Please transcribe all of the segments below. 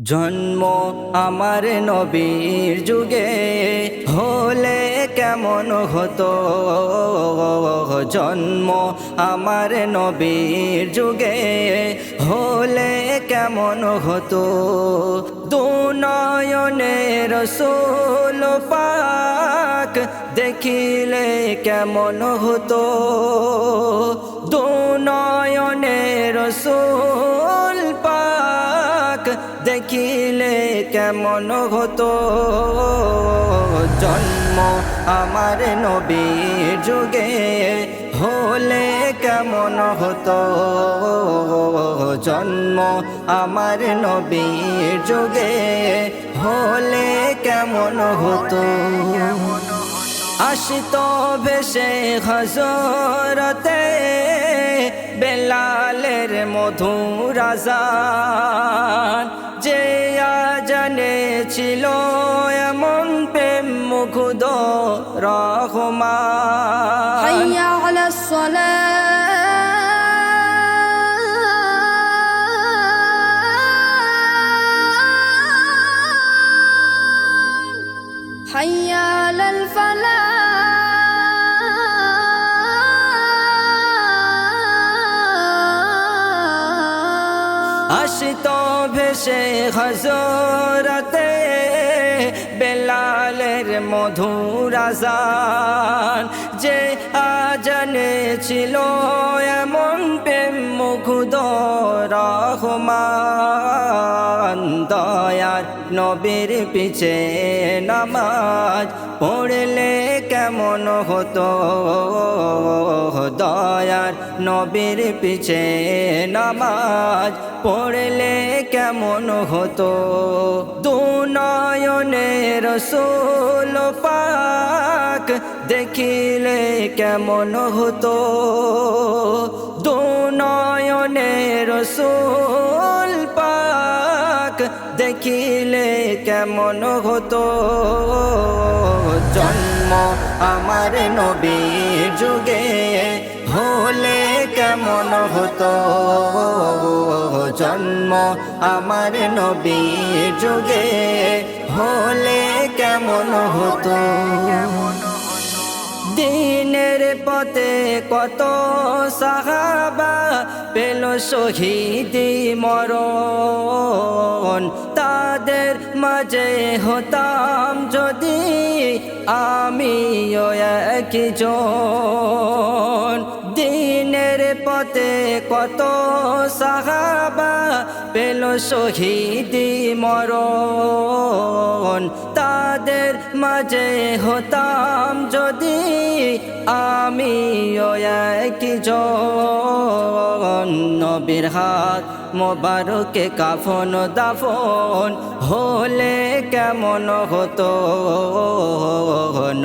জন্ম আমার নবীর যুগে হলে কেমন হতো। জন্ম আমার নবীর যুগে হলে কেমন হতো। দুনয়নে রসূল পাক দেখিলে কেমন হতো। দুনয়নে রসূল পাক দেখিলে কেমন হতো। জন্ম আমার নবীর যুগে হলে কেমন হতো। জন্ম আমার নবীর যুগে হলে কেমন হতো। আসিত ভেসে হযরতে বেলালের মধুর আযান, যে আজানে ছিল এমন প্রেম মুগ্ধ রহমান। হাইয়া আলাস সালাহ, হাইয়া আলাল ফালাহ। আসিত ভেসে হযরতে বেলালের মধুর আযান, যে আজানে ছিল এমন প্রেম মুগ্ধ রহমান। দয়ার নবীর পিছে নামাজ পড়লে কেমন হতো। দয়ার নবীর পিছে নামাজ পড়লে কেমন হতো। দুনয়নে রসূল পাক দেখিলে কেমন হতো। দুনয়নে রসূল পাক দেখিলে কেমন হতো। জন্ম আমার নবীর যুগে হলে কেমন হতো। জন্ম আমার নবীর যুগে হলে কেমন হতো। দিনের পথে কত সাহাবা পেল শহীদি মরণ, তাদের মাঝে হতাম যদি আমিও একজন। দিনের পথে কত সাহাবা পেল শহীদি মরণ, তাদের মাঝে হতাম যদি আমিও একজন। নবীর হাত মোবারকে কাফন দাফন হলে কেমন হতো।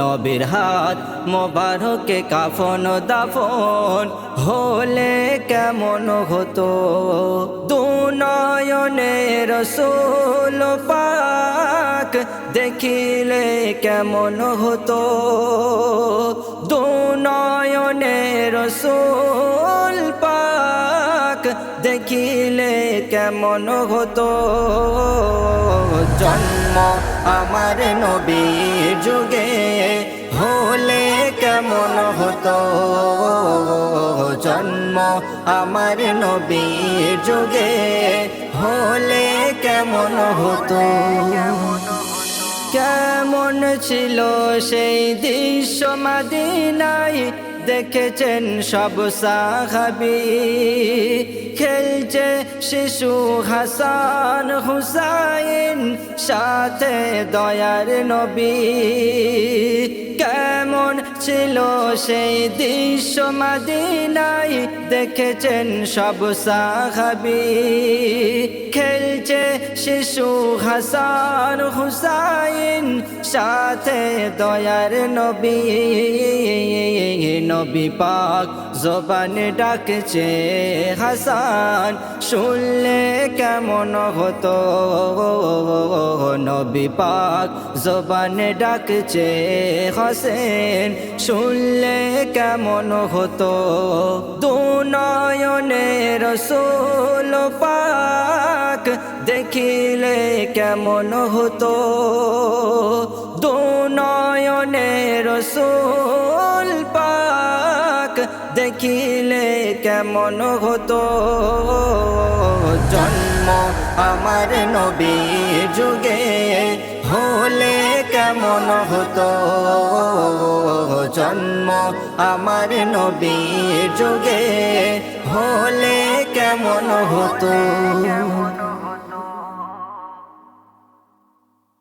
নবীর হাত মোবারকে কাফন দাফন হলে কেমন হতো। দুনয়নে রসূল পাক দেখিলে কেমন হতো। দুনয়নে রসূল পাক দেখিলে কেমন হতো। জন্ম আমার নবীর যুগে হলে কেমন হতো। জন্ম আমার নবীর যুগে হলে কেমন হতো। কেমন ছিল সেই দৃশ্য মদিনায় দেখেছেন সব সাহাবী। খেলছে শিশু হাসান হুসাইন সাথে দয়ার নবী। কেমন ছিল সেই দৃশ্য মদিনায় দেখেছেন সব সাহাবী। খেলছে শিশু হাসান হুসাইন সাথে দয়ার নবী। নবী পাক জবানে ডাকছে হাসান, শুনলে কেমন হতো। নবী পাক জবানে ডাকছে হোসেন, শুনলে কেমন হতো। দুনয়নে রসূল পাক দেখিলে কেমন হতো দুনয়নে রসূল পাক দেখিলে কেমন হতো জন্ম আমার নবীর যুগে হলে কেমন হতো জন্ম আমার নবীর যুগে হলে কেমন হতো